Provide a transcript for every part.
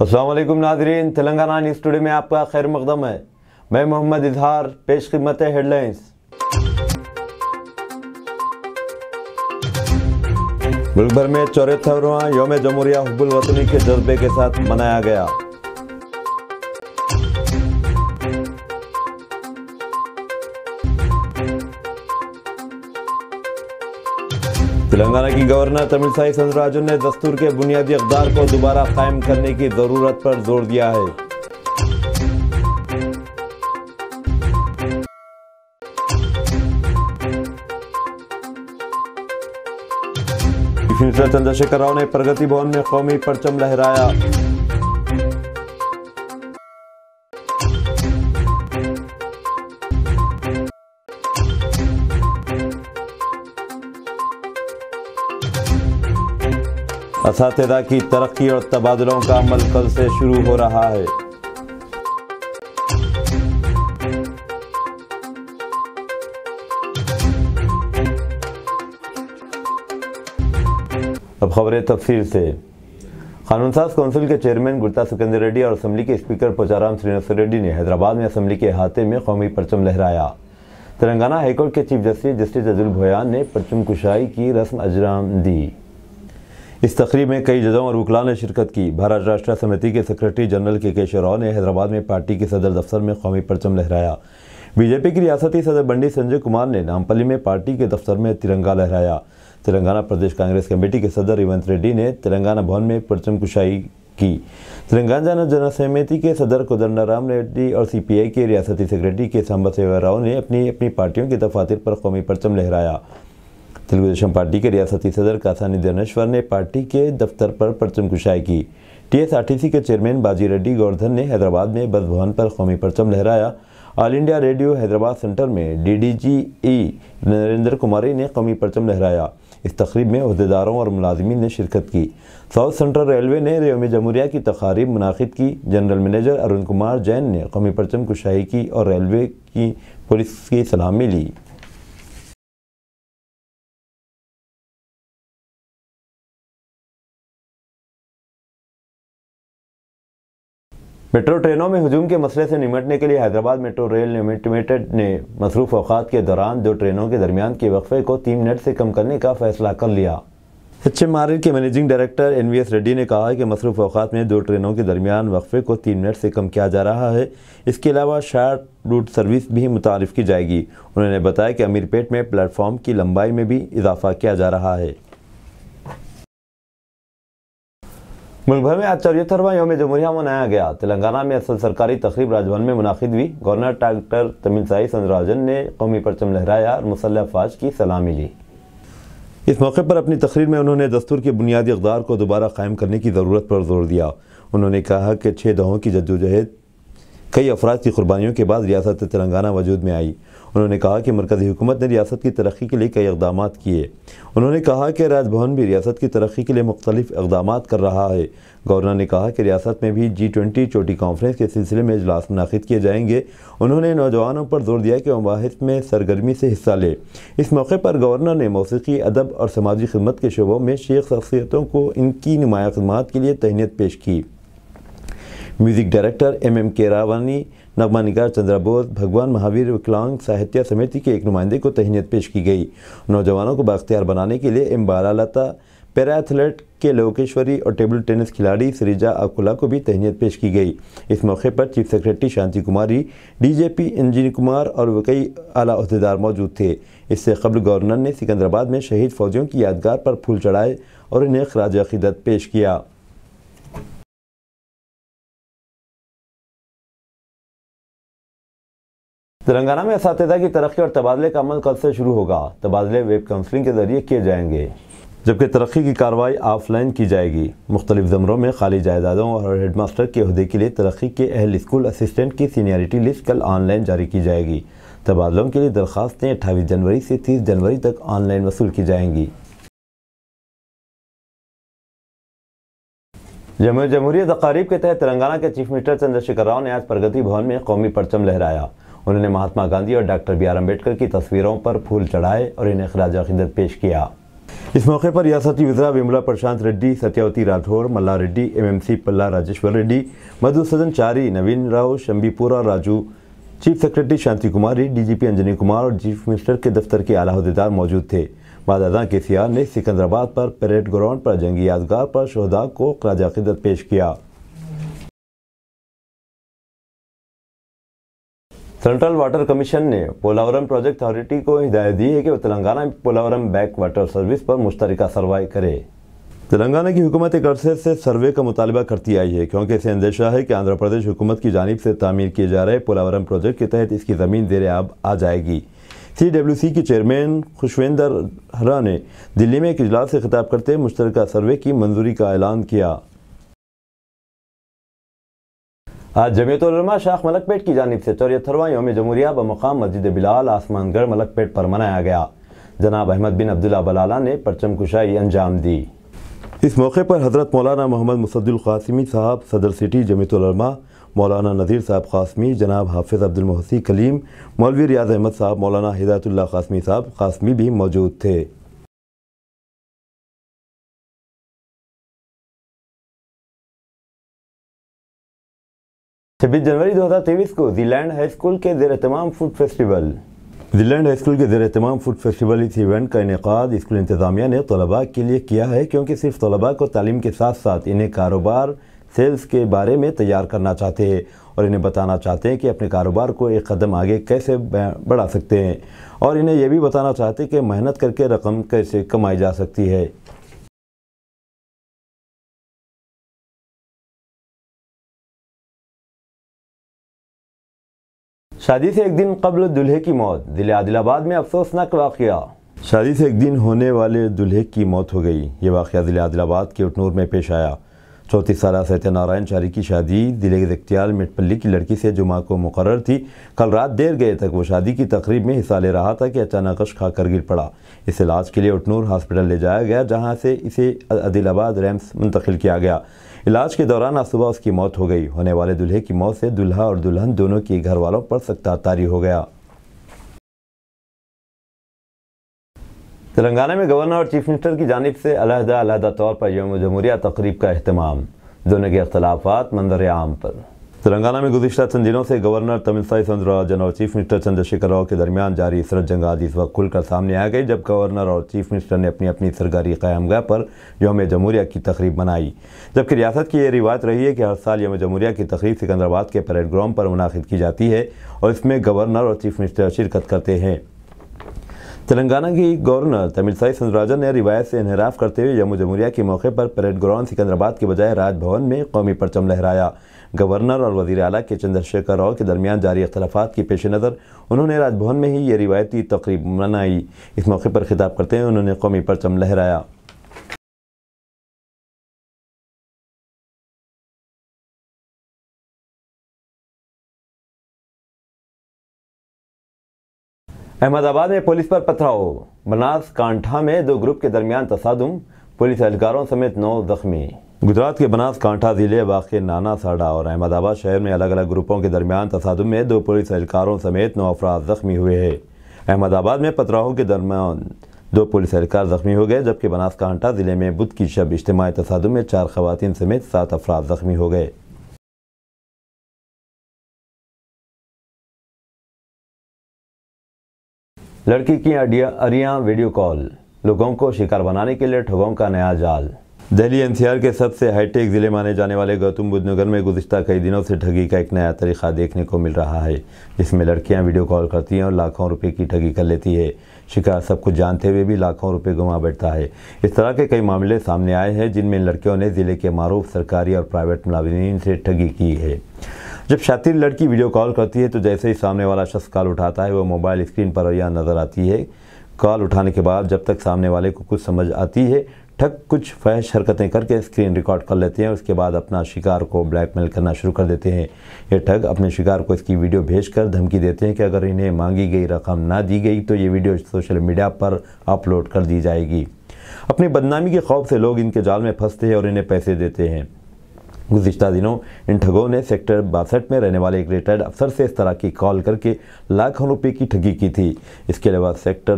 अस्सलाम वालेकुम नाज़रीन, तेलंगाना न्यूज़ टुडे में आपका खैर मकदम है। मैं मोहम्मद इजहार, पेश खिदमत हेडलाइंस। मुल्क भर में 74वां यौम जमहूरिया हुब्बुल वतनी के जज्बे के साथ मनाया गया। तेलंगाना की गवर्नर तमिलसाई सौंदरराजन ने दस्तूर के बुनियादी अक़दार को दोबारा कायम करने की ज़रूरत पर जोर दिया है। चीफ मिनिस्टर चंद्रशेखर राव ने प्रगति भवन में कौमी परचम लहराया। असातिज़ा की तरक्की और तबादलों का अमल कल से शुरू हो रहा है। अब खबरें तफसील से। कानून साज कौंसिल के चेयरमैन गुट्टा सुखेंद्र रेड्डी और असम्बली के स्पीकर पोचाराम श्रीनिवास रेड्डी ने हैदराबाद में असम्बली के अहाते में कौमी परचम लहराया। तेलंगाना हाईकोर्ट के चीफ जस्टिस अजुल भोयान ने परचम कुशाई की रस्म अंजाम दी। इस तकरीब में कई जजों और वकला ने शिरकत की। भारत राष्ट्र समिति के सेक्रेटरी जनरल के केशव राव ने हैदराबाद में पार्टी के सदर दफ्तर में कौमी परचम लहराया। बीजेपी की रियासती सदर बंडी संजय कुमार ने नामपल्ली में पार्टी के दफ्तर में तिरंगा लहराया। तेलंगाना प्रदेश कांग्रेस कमेटी के सदर रेवंत रेड्डी ने तेलंगाना भवन में परचम कुशाई की। तेलंगाना जन समिति के सदर कोदंडराम रेड्डी और सीपीआई के रियासती सेक्रेटरी के सांबशिव राव ने अपनी अपनी पार्टियों की दफातर पर कौमी परचम लहराया। तेलुगु देशम पार्टी के रियासती सदर कासानी दिनेश्वर ने पार्टी के दफ्तर पर परचम कुशाई की। टीएसआरटीसी के चेयरमैन बाजी रेड्डी गोवर्धन ने हैदराबाद में बस भवन पर कौमी परचम लहराया। All India radio Hyderabad centre में डीडीजी नरेंद्र कुमारी ने कौमी परचम लहराया। इस तकरीब में अहदेदारों और मुलाजिमीन ने शिरकत की। साउथ सेंट्रल रेलवे ने यौम जमहूरिया की तकारीब मुनाकिद की। जनरल मैनेजर अरुण कुमार जैन ने कौमी परचम कुशाई की और रेलवे की पुलिस की सलामी ली। मेट्रो ट्रेनों में हुजूम के मसले से निपटने के लिए हैदराबाद मेट्रो रेल लिमिटेड ने मसरूफ़ औकात के दौरान दो ट्रेनों के दरमियान के वक्फे को 3 मिनट से कम करने का फैसला कर लिया। HMRL के मैनेजिंग डायरेक्टर NVS रेड्डी ने कहा कि मसरूफ़ औकात में 2 ट्रेनों के दरमियान वक्फे को 3 मिनट से कम किया जा रहा है। इसके अलावा शार्ट रूट सर्विस भी मुतारिफ की जाएगी। उन्होंने बताया कि अमीरपेट में प्लेटफॉर्म की लंबाई में भी इजाफा किया जा रहा है। मुल्क भर में आज 74वां यौम जमहूरिया मनाया गया। तेलंगाना में असल सरकारी तकरीब राजभवन में मुनाकिद हुई। गवर्नर डॉक्टर तमिलसाई सौंदरराजन ने कौमी परचम लहराया और मुसल्लह अफवाज की सलामी ली। इस मौके पर अपनी तकरीर में उन्होंने दस्तूर के बुनियादी अक़दार को दोबारा कायम करने की ज़रूरत पर जोर दिया। उन्होंने कहा कि 6 दहाकों की जद्दोजहद कई अफराद की कुर्बानियों के बाद रियासत तेलंगाना वजूद में आई। उन्होंने कहा कि मरकज़ी हुकूमत ने रियासत की तरक्की के लिए कई इक़दाम किए। उन्होंने कहा कि राजभवन भी रियासत की तरक्की के लिए मुख्तलिफ इक़दाम कर रहा है। गवर्नर ने कहा कि रियासत में भी G20 चोटी कॉन्फ्रेंस के सिलसिले में इजलास मुनाकिद किए जाएंगे। उन्होंने नौजवानों पर जोर दिया कि मबाहिस में सरगर्मी से हिस्सा ले। इस मौके पर गवर्नर ने मौसीकी, अदब और समाजी खिदमत के शोबों में शेख शख्सियतों को इनकी नुमाया खिदमात के लिए तहनीत पेश की। म्यूज़िक डायरेक्टर MM केरावानी, नगमा निगार चंद्रा बोस, भगवान महावीर विकलांग साहित्य समिति के एक नुमाइंदे को तहनीत पेश की गई। नौजवानों को बाख्तियार बनाने के लिए M बालालता, पैरा एथलेट के लोकेश्वरी और टेबल टेनिस खिलाड़ी सरिजा अकुला को भी तहनीत पेश की गई। इस मौके पर चीफ सेक्रेटरी शांति कुमारी, DJP इंजीनियर कुमार और कई आला अहदेदार मौजूद थे। इससे कबल गवर्नर ने सिकंदराबाद में शहीद फौजियों की यादगार पर फूल चढ़ाए और उन्हें खराज अकीदत पेश किया। तेलंगाना में असातिज़ा की तरक्की और तबादले का अमल कल से शुरू होगा। तबादले वेब काउंसलिंग के जरिए किए जाएंगे, जबकि तरक्की की कार्रवाई ऑफलाइन की जाएगी। मुख्तलिफ ज़मरों में खाली जायदादों और हेडमास्टर के अहदे के लिए तरक्की के अहल स्कूल असिस्टेंट की सीनियरिटी लिस्ट कल ऑनलाइन जारी की जाएगी। तबादलों के लिए दरख्वास्तें 28 जनवरी से 30 जनवरी तक ऑनलाइन वसूल की जाएंगी। जमहूरिया तकारीब के तहत तेलंगाना के चीफ मिनिस्टर चंद्रशेखर राव ने आज प्रगति भवन में कौमी परचम लहराया। उन्होंने महात्मा गांधी और डॉक्टर BR अम्बेडकर की तस्वीरों पर फूल चढ़ाए और इन्हें खराज अकीदत पेश किया। इस मौके पर रियासती वज़रा विमला प्रशांत रेड्डी, सत्यावती राठौर, मल्ला रेड्डी, MMC पल्ला राजेश्वर रेड्डी, मधुसूदन चारी, नवीन राव, शंबीपुरा राजू, चीफ सेक्रेटरी शांति कुमारी, DGP अंजनी कुमार और चीफ मिनिस्टर के दफ्तर के आला अहदेदार मौजूद थे। बाद अज़ां KCR ने सिकंदराबाद पर परेड ग्राउंड पर जंगी यादगार पर शहदा को ख़राज अक़ीदत पेश किया। सेंट्रल वाटर कमीशन ने पोलावरम प्रोजेक्ट अथॉरिटी को हिदायत दी है कि वह तेलंगाना में पोलावरम बैक वाटर सर्विस पर मुश्तरका सर्वे करे। तेलंगाना की हुकूमत एक अरसे से सर्वे का मुतालबा करती आई है, क्योंकि इसे अंदेशा है कि आंध्र प्रदेश हुकूमत की जानिब से तामीर किए जा रहे पोलावरम प्रोजेक्ट के तहत इसकी ज़मीन ज़ेर आब आ जाएगी। CWC की चेयरमैन खुशवेंदर हरा ने दिल्ली में एक इजलास से खिताब करते हुए मुश्तरका सर्वे की मंजूरी का ऐलान किया। आज जमीयत उलमा शाख मलकपेट की जानिब से 74वां यौम जमहूरिया बमकाम मस्जिद बिलाल आसमानगढ़ मलकपेट पर मनाया गया। जनाब अहमद बिन अब्दुल्ला बलाला ने परचम कुशाई अंजाम दी। इस मौके पर हज़रत मौलाना मोहम्मद मुसद्दुल क़ासिमी साहब, सदर सिटी जमीयत उलमा, मौलाना नज़ीर साहब क़ासिमी, जनाब हाफिज़ अब्दुल मोहसी कलीम, मौलवी रियाज़ अहमद साहब, मौलाना हिदायतुल्लाह क़ासिमी साहब क़ासिमी भी मौजूद थे। 26 जनवरी 2023 को ज़ीलैंड हाई स्कूल के ज़ेर-ए-तमाम फूड फेस्टिवल इस इवेंट का इनेकाद स्कूल इंतज़ामिया ने तलबा के लिए किया है, क्योंकि सिर्फ तलबा को तालीम के साथ साथ इन्हें कारोबार सेल्स के बारे में तैयार करना चाहते हैं और इन्हें बताना चाहते हैं कि अपने कारोबार को एक कदम आगे कैसे बढ़ा सकते हैं, और इन्हें यह भी बताना चाहते हैं कि मेहनत करके रकम कैसे कमाई जा सकती है। शादी से एक दिन कबल दूल्हे की मौत, ज़िले आदिलाबाद में अफसोसनाक वाक़या। शादी से एक दिन होने वाले दूल्हे की मौत हो गई। ये वाक़या ज़िले आदिलाबाद के उटनूर में पेश आया। 34 साला सत्यनारायण चारी की शादी ज़िले के इख्तियाल मिटपल्ली की लड़की से जुमा को मुकर्रर थी। कल रात देर गए तक वो शादी की तकरीब में हिस्सा ले रहा था कि अचानक गश खाकर गिर पड़ा। इसे इलाज के लिए उटनूर हॉस्पिटल ले जाया गया, जहाँ से इसे आदिलाबाद रैम्स मुंतकिल किया गया। इलाज के दौरान आज सुबह उसकी मौत हो गई। होने वाले दूल्हे की मौत से दूल्हा और दुल्हन दोनों के घर वालों पर सख्त तारी हो गया। तेलंगाना में गवर्नर और चीफ मिनिस्टर की जानिब से अलहदा तौर पर यौम जमहूरिया तकरीब का अहतमाम, दोनों के अख्तलाफात मंजर आम पर। तेलंगाना में गुज़िश्ता चंद दिनों से गवर्नर तमिलसाई सौंदरराजन और चीफ मिनिस्टर चंद्रशेखर राव के दरमियान जारी सरहद जंग इस वक्त खुलकर सामने आ गई, जब गवर्नर और चीफ मिनिस्टर ने अपनी अपनी सरकारी क़यामगाह पर यौम जमहूरिया की तकरीब मनाई। जबकि रियासत की यह रिवायत रही है कि हर साल यौम जमहूरिया की तकरीब सिकंदराबाद के परेड ग्राउंड पर मुनाकिद की जाती है और इसमें गवर्नर और चीफ मिनिस्टर शिरकत करते हैं। तेलंगाना की गवर्नर तमिलसाई सौंदरराजन ने रिवायत से इनहराफ करते हुए यौम जमहूरिया के मौके पर परेड ग्राउंड सिकंदराबाद के बजाय राजभवन में कौमी परचम लहराया। गवर्नर और वज़ीर आला के चंद्रशेखर राव के दरमियान जारी अख्तलाफात के पेश नज़र उन्होंने राजभवन में ही ये रिवायती तकरीब मनाई। इस मौके पर खिताब करते हुए उन्होंने कौमी परचम लहराया। अहमदाबाद में पुलिस पर पथराव, बनासकांठा में दो ग्रुप के दरमियान तसादुम, पुलिस एहलकारों समेत 9 जख्मी। गुजरात के बनासकांठा ज़िले वाक़ नाना साडा और अहमदाबाद शहर में अलग अलग ग्रुपों के दरमियान तसादुम में 2 पुलिस एहलकारों समेत 9 अफराद जख्मी हुए हैं। अहमदाबाद में पथराव के दरमियान 2 पुलिस एहलकार जख्मी हो गए, जबकि बनासकांठा ज़िले में बुध की शब इज्तिमाई तसादुम में 4 ख़वातीन समेत 7 अफराद जख्मी हो गए। लड़की की अरियां वीडियो कॉल, लोगों को शिकार बनाने के लिए ठगों का नया जाल। दिल्ली NCR के सबसे हाईटेक ज़िले माने जाने वाले गौतम बुद्ध नगर में गुज़िश्ता कई दिनों से ठगी का एक नया तरीक़ा देखने को मिल रहा है, जिसमें लड़कियां वीडियो कॉल करती हैं और लाखों रुपए की ठगी कर लेती है। शिकार सब कुछ जानते हुए भी लाखों रुपए गंवा बैठता है। इस तरह के कई मामले सामने आए हैं, जिनमें लड़कियों ने ज़िले के मारूफ सरकारी और प्राइवेट मुलाजिमीन से ठगी की है। जब शातिर लड़की वीडियो कॉल करती है तो जैसे ही सामने वाला शख्स कॉल उठाता है, वो मोबाइल स्क्रीन पर अरियां नज़र आती है। कॉल उठाने के बाद जब तक सामने वाले को कुछ समझ आती है, ठग कुछ फहश हरकतें करके स्क्रीन रिकॉर्ड कर लेते हैं। उसके बाद अपना शिकार को ब्लैकमेल करना शुरू कर देते हैं। ये ठग अपने शिकार को इसकी वीडियो भेजकर धमकी देते हैं कि अगर इन्हें मांगी गई रकम ना दी गई तो ये वीडियो सोशल मीडिया पर अपलोड कर दी जाएगी। अपनी बदनामी के खौफ से लोग इनके जाल में फंसते हैं और इन्हें पैसे देते हैं। गुज़िश्ता दिनों इन ठगों ने सेक्टर 62 में रहने वाले एक रिटायर्ड अफसर से इस तरह की कॉल करके लाखों रुपए की ठगी की थी। इसके अलावा सेक्टर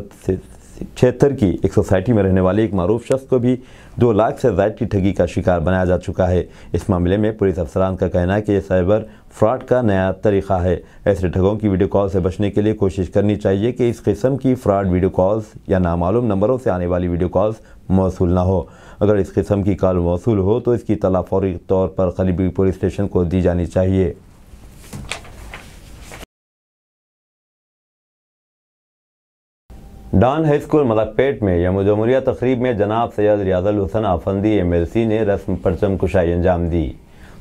क्षेत्र की एक सोसाइटी में रहने वाले एक मारूफ शख्स को भी 2 लाख से ज़ायद की ठगी का शिकार बनाया जा चुका है। इस मामले में पुलिस अफसरान का कहना है कि यह साइबर फ्रॉड का नया तरीका है। ऐसे ठगों की वीडियो कॉल से बचने के लिए कोशिश करनी चाहिए कि इस किस्म की फ्रॉड वीडियो कॉल्स या नामालूम नंबरों से आने वाली वीडियो कॉल्स मौसूल न हो। अगर इस किस्म की कॉल मौसूल हो तो इसकी इत्तला फौरी तौर पर करीबी पुलिस स्टेशन को दी जानी चाहिए। डॉन हाई स्कूल मलकपेट में यौम-ए-जमहूरिया तकरीब में जनाब सैयद रियाजुल हुसैन आफंदी MLC ने रस्म परचम कुशाई अंजाम दी।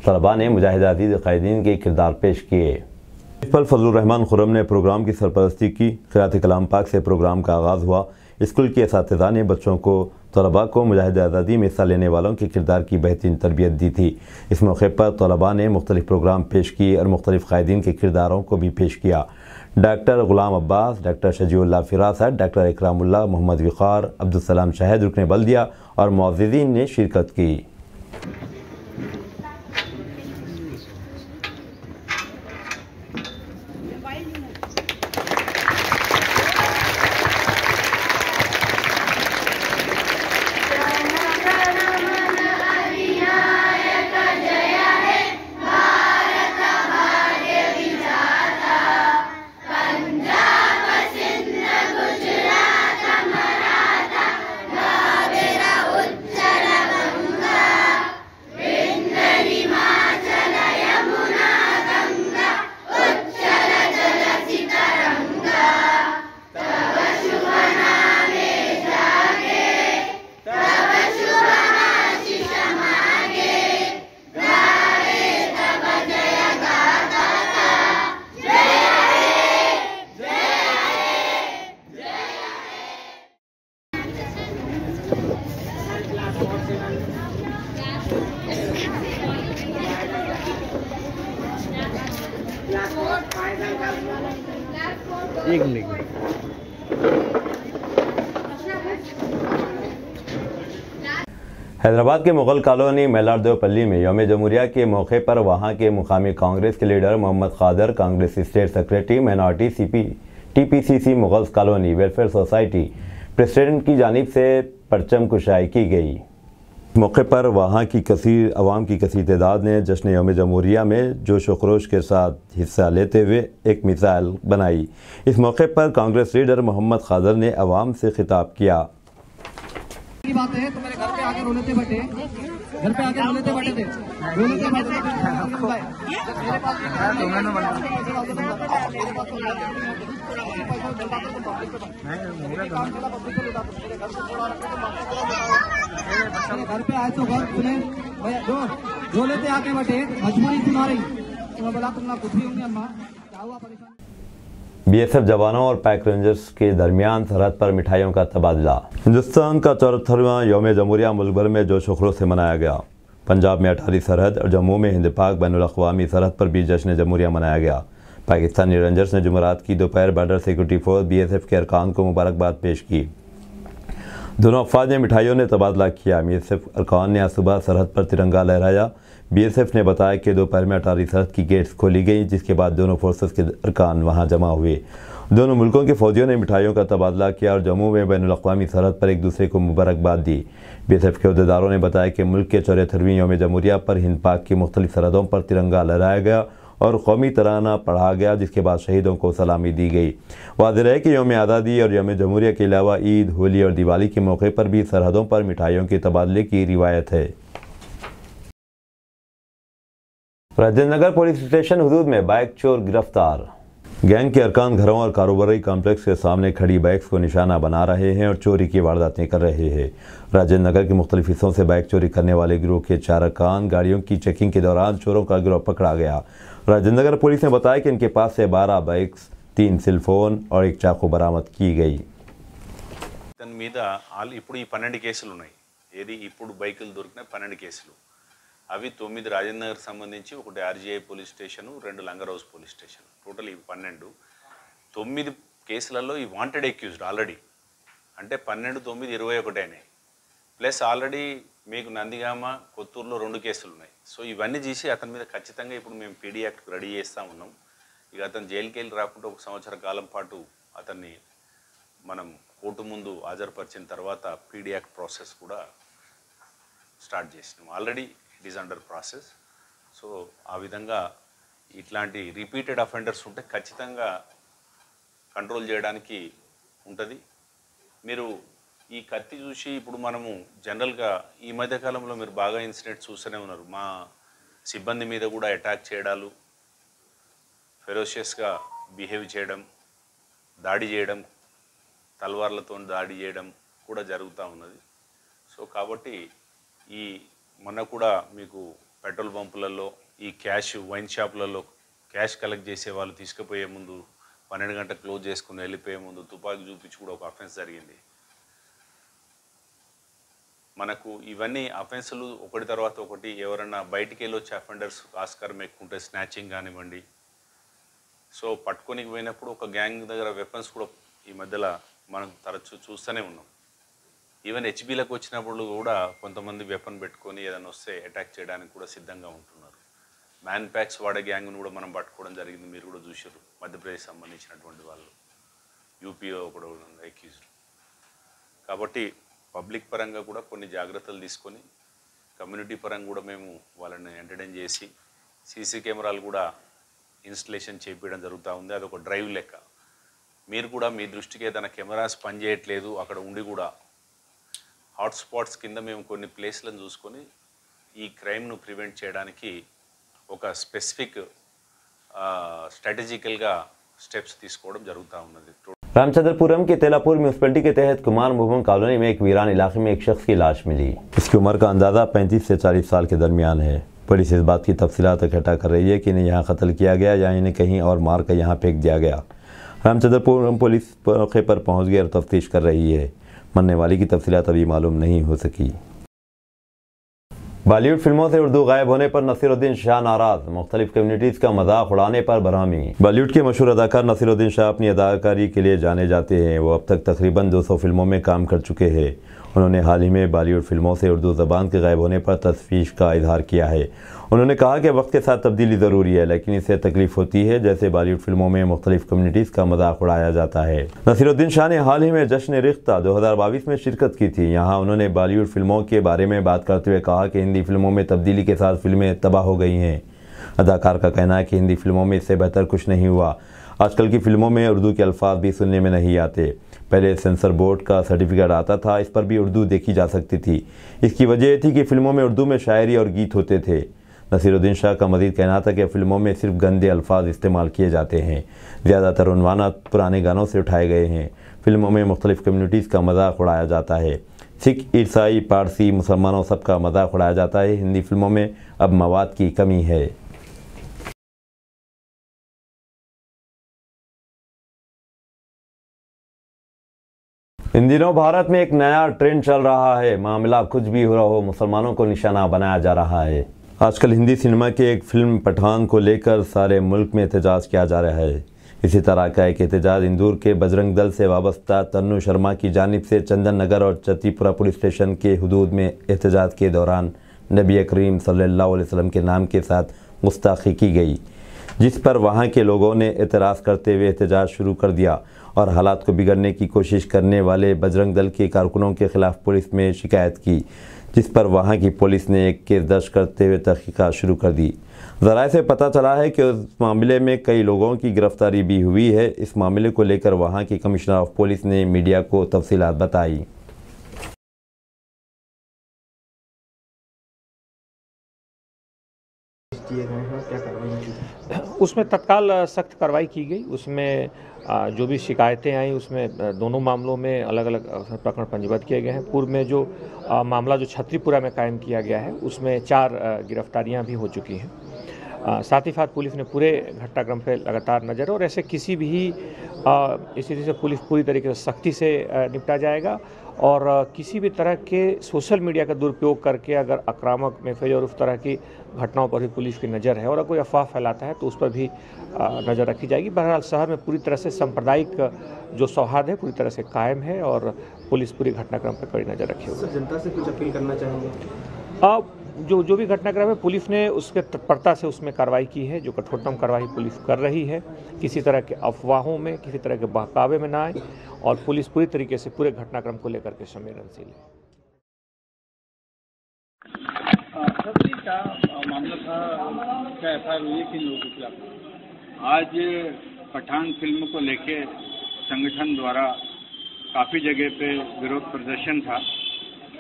तलबा ने मुजाहिद अजीज कायदीन के किरदार पेश किए। प्रिंसिपल फजलुर रहमान खुर्रम ने प्रोग्राम की सरपरस्ती की। क़िराअत कलाम पाक से प्रोग्राम का आगाज़ हुआ। स्कूल के असातिज़ा ने बच्चों को तलबा को मुजाहिद आज़ादी में हिस्सा लेने वालों के किरदार की बेहतरीन तरबियत दी थी। इस मौके पर तलबा ने मुख्तलिफ प्रोग्राम पेश किए और मुख्तलिफ कायदीन के किरदारों को भी पेश किया। डॉक्टर गुलाम अब्बास, डॉक्टर शजीउल्लाह फिरासत, डॉक्टर इकरामुल्लाह, मोहम्मद वक़ार, अब्दुल सलाम शाहिद रुकने बल्दिया और मुअज़्ज़िज़ीन ने शिरकत की। एक मिनट। हैदराबाद के मुगल कॉलोनी मेलारदेवपल्ली में यौम-ए-जमहूरिया के मौके पर वहां के मुकामी कांग्रेस के leader Mohammad Qadir, Congress state secretary, minority TPCC Mughals colony welfare society president की जानिब से परचम कुशाई की गई। मौके पर वहां की अवाम की कसीर तादाद ने जश्न यौम-ए-जमहूरिया में जोश व खरोश के साथ हिस्सा लेते हुए एक मिसाल बनाई। इस मौके पर कांग्रेस लीडर मोहम्मद कादर ने अवाम से खिताब किया। की बात है तो मेरे घर पे आके रोने थे बटे, घर पे आके रोने थे बटे थे, रोने थे बटे मेरे पास घर पे आए तो घर सुने जो लेते आके बटे मजबूरी सुना रही तो मैं बोला तुम ना कुछ भी होंगे अम्मा क्या हुआ परेशान। BSF जवानों और पैक रेंजर्स के दरमियान सरहद पर मिठाइयों का तबादला। हिंदुस्तान का 74वां यौम-ए-जमहूरिया मुल्क भर में जोश व खरोश से मनाया गया। पंजाब में अटारी सरहद और जम्मू में हिंद पाक बैनुल-अक़वामी सरहद पर भी जश्न जमहूरिया मनाया गया। पाकिस्तानी रेंजर्स ने जुमेरात की दोपहर बॉर्डर सिक्योरिटी फोर्स BSF के अरकान को मुबारकबाद पेश की। दोनों अफवाज ने मिठाइयों ने तबादला किया। BSF अरकान ने आज सुबह सरहद पर तिरंगा लहराया। BSF ने बताया कि दोपहर में अटारी सरहद की गेट्स खोली गई, जिसके बाद दोनों फोर्सेस के अरकान वहां जमा हुए। दोनों मुल्कों के फौजियों ने मिठाइयों का तबादला किया और जम्मू में बैनुल-अक़वामी सरहद पर एक दूसरे को मुबारकबाद दी। BSF के अहदेदारों ने बताया कि मुल्क के 74वीं यौम-ए-जमहूरिया पर हिंद पाक की मुख्तलिफ सरहदों पर तिरंगा लहराया गया और कौमी तराना पढ़ा गया, जिसके बाद शहीदों को सलामी दी गई। वाज़ेह है कि यौम आज़ादी और यौम-ए-जमहूरिया के अलावा ईद, होली और दिवाली के मौके पर भी सरहदों पर मिठाइयों के तबादले की रिवायत है। राजेंद्र नगर पुलिस स्टेशन हुदूद में बाइक चोर गिरफ्तार। गैंग के अरकान घरों और कारोबारी कॉम्प्लेक्स के सामने खड़ी बाइक्स को निशाना बना रहे हैं और चोरी की वारदातें कर रहे हैं। राजेंद्र नगर के मुख्तलिफ हिस्सों से बाइक चोरी करने वाले गिरोह के 4 अरकान गाड़ियों की चेकिंग के दौरान चोरों का गिरोह पकड़ा गया। राजेंद्र नगर पुलिस ने बताया कि इनके पास से 12 बाइक्स, 3 सेलफोन और एक चाकू बरामद की गई। దాని మీద ఇప్పుడు ఈ 12 కేసులు ఉన్నాయి. ఏది ఇప్పుడు బైకులు దొరికిన 12 కేసులు. అవి 9 రాజేంద్ర నగర్ సంబంధించి, ఒకటి RGI police station, 2 langar house police station. Total ఇవి 12. 9 కేసులలో ఈ వాంటెడ్ అక్యూజ్డ్ ఆల్రెడీ, అంటే 12, 9, 21 అయినాయి. ప్లస్ ఆల్రెడీ మీకు నందిగామ, కొత్తూరులో 2 కేసులు ఉన్నాయి. సో ఇవన్నీ చేసి అతని మీద ఖచ్చితంగా ఇప్పుడు మేము PD యాక్ట్ రెడీ చేస్తూ ఉన్నాం. ఇక అతను జైలుకి వెళ్ళి రాకుండా 1 సంవత్సర కాలం పాటు అతన్ని మనం కోర్టు ముందు హాజరుపరిచిన తర్వాత పీడీ యాక్ట్ ప్రాసెస్ కూడా స్టార్ట్ చేసినాం. Already it is under process. So ఆ విధంగా ఇట్లాంటి రిపీటెడ్ అఫెండర్స్ ఉంటే ఖచ్చితంగా కంట్రోల్ చేయడానికి ఉంటుంది. మీరు ఈ కత్తి చూసి ఇప్పుడు మనము జనరల్గా ఈ మధ్యకాలంలో మీరు బాగా ఇన్సిడెంట్స్ చూస్తూనే ఉన్నారు. మా సిబ్బంది మీద కూడా అటాక్ చేయడాలు, ఫెరోషియస్గా బిహేవ్ చేయడం, దాడి చేయడం, తల్వార్లతో దాడి చేయడం కూడా జరుగుతూ ఉన్నది. సో కాబట్టి ఈ మొన్న కూడా మీకు పెట్రోల్ బంపులలో ఈ క్యాష్ వైన్ షాపులలో క్యాష్ కలెక్ట్ చేసే వాళ్ళు తీసుకుపోయే ముందు 12 గంటలు క్లోజ్ చేసుకుని వెళ్ళిపోయే ముందు తుపాకీ చూపించి కూడా ఒక అఫెన్స్ జరిగింది. మనకు ఇవన్నీ అఫెన్సులు ఒకటి తర్వాత ఒకటి ఎవరన్నా బయటికి వెళ్ళి వచ్చే అఫెండర్స్ ఆస్కారం ఎక్కువ ఉంటే స్నాచింగ్ కానివ్వండి. సో పట్టుకొని పోయినప్పుడు ఒక గ్యాంగ్ దగ్గర వెపన్స్ కూడా ఈ మధ్యలో మనం తరచూ చూస్తూనే ఉన్నాం. ఈవెన్ హెచ్బీలకు వచ్చినప్పుడు కూడా కొంతమంది వెపన్ పెట్టుకొని ఏదైనా వస్తే అటాక్ చేయడానికి కూడా సిద్ధంగా ఉంటున్నారు. మ్యాన్ ప్యాక్స్ వాడే గ్యాంగ్ను కూడా మనం పట్టుకోవడం జరిగింది. మీరు కూడా చూసారు, మధ్యప్రదేశ్ సంబంధించినటువంటి వాళ్ళు, యూపీలో కూడా ఎక్యూజ్డ్. కాబట్టి పబ్లిక్ పరంగా కూడా కొన్ని జాగ్రత్తలు తీసుకొని కమ్యూనిటీ పరంగా కూడా మేము వాళ్ళని ఎంటర్టైన్ చేసి సీసీ కెమెరాలు కూడా ఇన్స్టలేషన్ చేయించడం జరుగుతూ ఉంది. అదొక డ్రైవ్ లెక్క. మీరు కూడా మీ దృష్టికి ఏదైనా కెమెరాస్ పనిచేయట్లేదు అక్కడ ఉండి కూడా హాట్స్పాట్స్ కింద మేము కొన్ని ప్లేస్లను చూసుకొని ఈ క్రైమ్ను ప్రివెంట్ చేయడానికి ఒక స్పెసిఫిక్ స్ట్రాటజికల్గా స్టెప్స్ తీసుకోవడం జరుగుతూ ఉన్నది. रामचंद्रपुरम के तेलापुर म्यूनसिपलिटी के तहत कुमार मुहम्मद कॉलोनी में एक वीरान इलाके में एक शख्स की लाश मिली। इसकी उम्र का अंदाजा 35 से 40 साल के दरमियान है। पुलिस इस बात की तफसीलात इकट्ठा कर रही है कि इन्हें यहाँ कत्ल किया गया या इन्हें कहीं और मार कर यहाँ फेंक दिया गया। रामचंद्रपुरम पुलिस मौके पर पहुँच गई और तफ्तीश कर रही है। मरने वाली की तफसीलात अभी मालूम नहीं हो सकी। बॉलीवुड फिल्मों से उर्दू गायब होने पर नसीरुद्दीन शाह नाराज, मुख्तलिफ कम्युनिटीज़ का मजाक उड़ाने पर बरहमी। बॉलीवुड के मशहूर अदाकार नसीरुद्दीन शाह अपनी अदाकारी के लिए जाने जाते हैं। वो अब तक तकरीबन 200 फिल्मों में काम कर चुके हैं। उन्होंने हाल ही में बॉलीवुड फिल्मों से उर्दू ज़बान के गायब होने पर तशवीश का इजहार किया है। उन्होंने कहा कि वक्त के साथ तब्दीली ज़रूरी है, लेकिन इससे तकलीफ होती है जैसे बॉलीवुड फिल्मों में मुख्तलिफ कम्युनिटीज़ का मजाक उड़ाया जाता है। नसीरुद्दीन शाह ने हाल ही में जश्न रिश्ता 2022 में शिरकत की थी। यहाँ उन्होंने बॉलीवुड फिल्मों के बारे में बात करते हुए कहा कि हिंदी फिल्मों में तब्दीली के साथ फिल्में तबाह हो गई हैं। अदाकार का कहना है कि हिंदी फिल्मों में इससे बेहतर कुछ नहीं हुआ। आजकल की फिल्मों में उर्दू के अल्फाज भी सुनने में नहीं आते। पहले सेंसर बोर्ड का सर्टिफिकेट आता था, इस पर भी उर्दू देखी जा सकती थी। इसकी वजह यह थी कि फिल्मों में उर्दू में शायरी और गीत होते थे। नसीरुद्दीन शाह का मज़ीद कहना था कि फिल्मों में सिर्फ गंदे अल्फाज इस्तेमाल किए जाते हैं। ज़्यादातर उन्वानात पुराने गानों से उठाए गए हैं। फिल्मों में मुख्तलिफ कम्युनिटीज़ का मजाक उड़ाया जाता है। सिख, ईसाई, पारसी, मुसलमानों सबका मजाक उड़ाया जाता है। हिंदी फिल्मों में अब मवाद की कमी है। इन दिनों भारत में एक नया ट्रेंड चल रहा है। मामला कुछ भी हो रहा हो, मुसलमानों को निशाना बनाया जा रहा है। आजकल हिंदी सिनेमा के एक फिल्म पठान को लेकर सारे मुल्क में एहतजाज किया जा रहा है। इसी तरह का एक एहतजाज इंदौर के बजरंग दल से वाबस्ता तन्नू शर्मा की जानिब से चंदन नगर और चतीपुरा पुलिस स्टेशन के हुदूद में एहतजाज के दौरान नबी करीम सल्लल्लाहु अलैहि वसल्लम के नाम के साथ गुस्ताखी की गई, जिस पर वहाँ के लोगों ने एतराज़ करते हुए एहतजाज शुरू कर दिया और हालात को बिगड़ने की कोशिश करने वाले बजरंग दल के कारकुनों के खिलाफ पुलिस में शिकायत की, जिस पर वहाँ की पुलिस ने एक केस दर्ज करते हुए तहकीकात शुरू कर दी। ज़राए से पता चला है कि उस मामले में कई लोगों की गिरफ्तारी भी हुई है। इस मामले को लेकर वहाँ की कमिश्नर ऑफ पुलिस ने मीडिया को तफसीलात बताई। उसमें तत्काल सख्त कार्रवाई की गई। उसमें जो भी शिकायतें आई उसमें दोनों मामलों में अलग अलग प्रकरण पंजीबद्ध किए गए हैं। पूर्व में जो मामला जो छतरीपुरा में कायम किया गया है उसमें 4 गिरफ्तारियां भी हो चुकी हैं। साथ ही साथ पुलिस ने पूरे घटनाक्रम पर लगातार नज़र और ऐसे किसी भी स्थिति से पुलिस पूरी तरीके से सख्ती से निपटा जाएगा और किसी भी तरह के सोशल मीडिया का दुरुपयोग करके अगर आक्रामक मैसेज और उस तरह की घटनाओं पर भी पुलिस की नज़र है और अगर कोई अफवाह फैलाता है तो उस पर भी नज़र रखी जाएगी। बहरहाल शहर में पूरी तरह से सांप्रदायिक जो सौहार्द है पूरी तरह से कायम है और पुलिस पूरी घटनाक्रम पर कड़ी नज़र रखी हुई है। जनता से कुछ अपील करना चाहेंगे? जो भी घटनाक्रम है पुलिस ने उसके तत्परता से उसमें कार्रवाई की है, जो कठोरतम कार्रवाई पुलिस कर रही है। किसी तरह के अफवाहों में, किसी तरह के बहकावे में ना आए और पुलिस पूरी तरीके से पूरे घटनाक्रम को लेकर के संवेदनशील है। क्या मामला था, क्या एफआईआर हुई, किन लोगों के खिलाफ? आज पठान फिल्म को लेके संगठन द्वारा काफ़ी जगह पे विरोध प्रदर्शन था।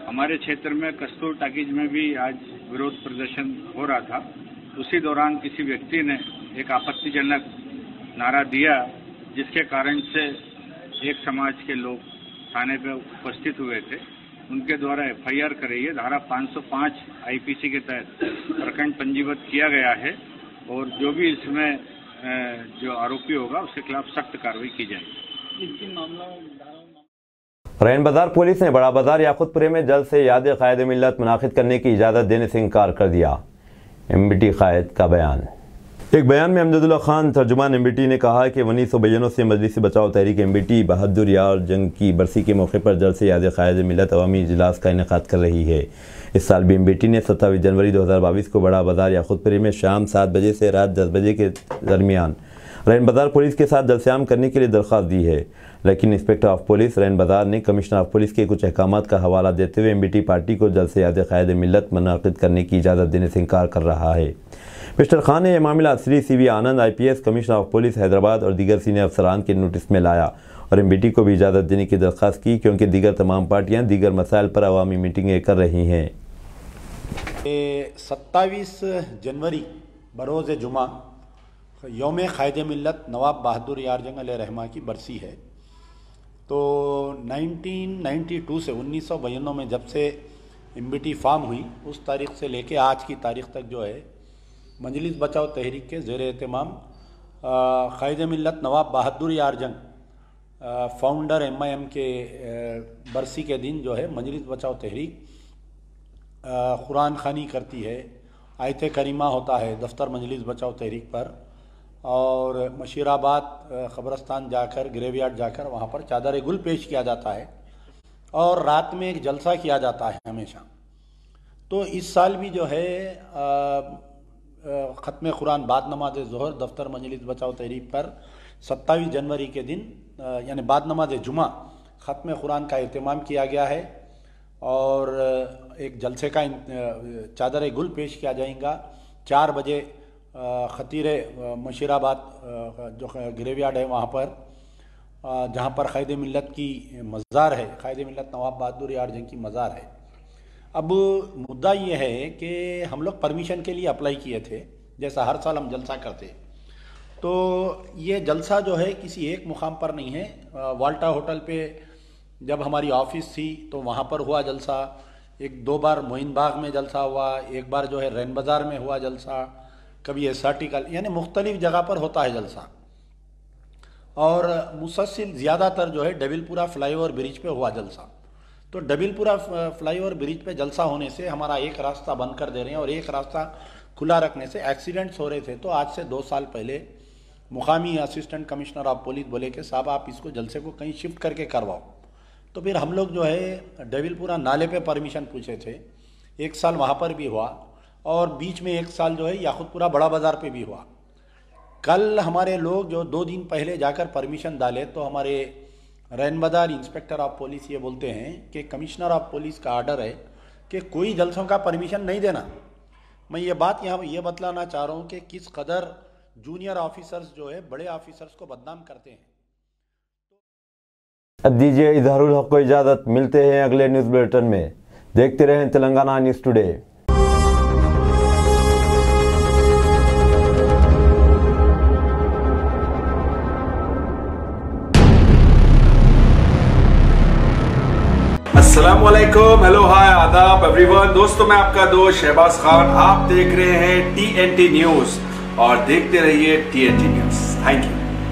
हमारे क्षेत्र में कस्तूर टाकीज में भी आज विरोध प्रदर्शन हो रहा था। उसी दौरान किसी व्यक्ति ने एक आपत्तिजनक नारा दिया, जिसके कारण से एक समाज के लोग थाने पे उपस्थित हुए थे। उनके द्वारा एफआईआर कराई है। धारा 505 आईपीसी के तहत प्रकरण पंजीबद्ध किया गया है और जो भी इसमें जो आरोपी होगा उसके खिलाफ सख्त कार्रवाई की जाएगी। इनकी मामला रैन बाजार पुलिस ने बड़ा बाजार याकुतपुरे में जल्द से याद कायद मिल्लत मुनाकिद करने की इजाज़त देने से इनकार कर दिया। एमबीटी कायद का बयान। एक बयान में अमजदुल्ला खान तर्जुमान एमबीटी ने कहा कि 1992 से मजलिस बचाओ तहरीक एमबीटी बहादुर यार जंग की बरसी के मौके पर जल्द से याद कायद मिल्लत अवामी इजलास का इनेकाद कर रही है। इस साल भी एमबीटी ने 27 जनवरी 2022 को बड़ा बाजार याकुतपुरे में शाम 7 बजे से रात 10 बजे के दरमियान रैन बाजार पुलिस के साथ जलसेआम करने के लिए दरख्वास्त दी है, लेकिन इंस्पेक्टर ऑफ पुलिस रैन बाजार ने कमिश्नर ऑफ पुलिस के कुछ अहकामात का हवाला देते हुए एमबीटी पार्टी को जल्द से याद कायद मिल्लत मुनाकिद करने की इजाज़त देने से इनकार कर रहा है। मिस्टर खान ने यह मामला Shri CV Anand IPS commissioner of police Hyderabad और दीगर सीनियर अफसरान के नोटिस में लाया और एमबीटी को भी इजाज़त देने की दरख्वास्त की, क्योंकि दीगर तमाम पार्टियां दीगर मसाइल पर अवामी मीटिंगें कर रही हैं। 27 जनवरी बरोज़ जुमा यौम कायद मिल्लत नवाब बहादुर यार जंग अलैहिर्रहमा की बरसी है। तो 1992 से 1992 में जब से एमबीटी फॉर्म हुई उस तारीख से लेके आज की तारीख तक जो है मजलिस बचाओ तहरीक के ज़ेर एहतमाम कायद मिल्लत नवाब बहादुर यार जंग फाउंडर MIM के बरसी के दिन जो है मजलिस बचाओ तहरीक कुरान खानी करती है, आयत करीमा होता है दफ्तर मजलिस बचाओ तहरीक पर, और मशीराबाद क़ब्रस्तान जाकर ग्रेवयार्ड जाकर वहाँ पर चादर गुल पेश किया जाता है और रात में एक जलसा किया जाता है हमेशा। तो इस साल भी जो है ख़त्म कुरान बाद नमाज ज़ोहर दफ्तर मजलिस बचाओ तहरीक पर 27 जनवरी के दिन यानी बाद नमाज जुमा ख़त्म कुरान का एहतमाम किया गया है और एक जलसे का चादर गुल पेश किया जाएगा। 4 बजे ख़तीर मशीराबाद जो ग्रेवयार्ड है वहाँ पर जहाँ पर कायद मिल्लत की मज़ार है, कायद मिल्लत नवाब बहादुर यार जंग की मज़ार है। अब मुद्दा ये है कि हम लोग परमिशन के लिए अप्लाई किए थे, जैसा हर साल हम जलसा करते, तो ये जलसा जो है किसी एक मुकाम पर नहीं है। वाल्टा होटल पे जब हमारी ऑफिस थी तो वहाँ पर हुआ जलसा, 1-2 बार मोइन बाग में जलसा हुआ, एक बार जो है रैन बाज़ार में हुआ जलसा, कभी SRT का, यानी मुख्तलिफ जगह पर होता है जलसा। और मुसलसल ज़्यादातर जो है डबिलपुरा फ्लाईओवर ब्रिज पे हुआ जलसा। तो डबिलपुरा फ्लाईओवर ब्रिज पे जलसा होने से हमारा एक रास्ता बंद कर दे रहे हैं और एक रास्ता खुला रखने से एक्सीडेंट्स हो रहे थे। तो आज से 2 साल पहले मुकामी असिस्टेंट कमिश्नर ऑफ पुलिस बोले कि साहब आप इसको जलसे को कहीं शिफ्ट करके करवाओ। तो फिर हम लोग जो है डबिलपुरा नाले पे परमिशन पूछे थे, 1 साल वहाँ पर भी हुआ और बीच में 1 साल जो है याकुतपुरा बड़ा बाज़ार पे भी हुआ। कल हमारे लोग जो 2 दिन पहले जाकर परमिशन डाले तो हमारे रैन बाज़ार इंस्पेक्टर ऑफ पुलिस ये बोलते हैं कि कमिश्नर ऑफ पुलिस का आर्डर है कि कोई जलसों का परमिशन नहीं देना। मैं ये बात यहाँ ये बतलाना चाह रहा हूँ कि किस कदर जूनियर ऑफिसर्स जो है बड़े ऑफिसर्स को बदनाम करते हैं। अब दीजिए इजहारुल हक को इजाज़त, मिलते हैं अगले न्यूज़ बुलेटिन में। देखते रहें तेलंगाना न्यूज़ टुडे। अस्सलामुअलैकुम, हेलो, हाय, आदाब एवरीवन। दोस्तों मैं आपका दोस्त शहबाज खान, आप देख रहे हैं TNT न्यूज़ और देखते रहिए TNT न्यूज़। Thank you.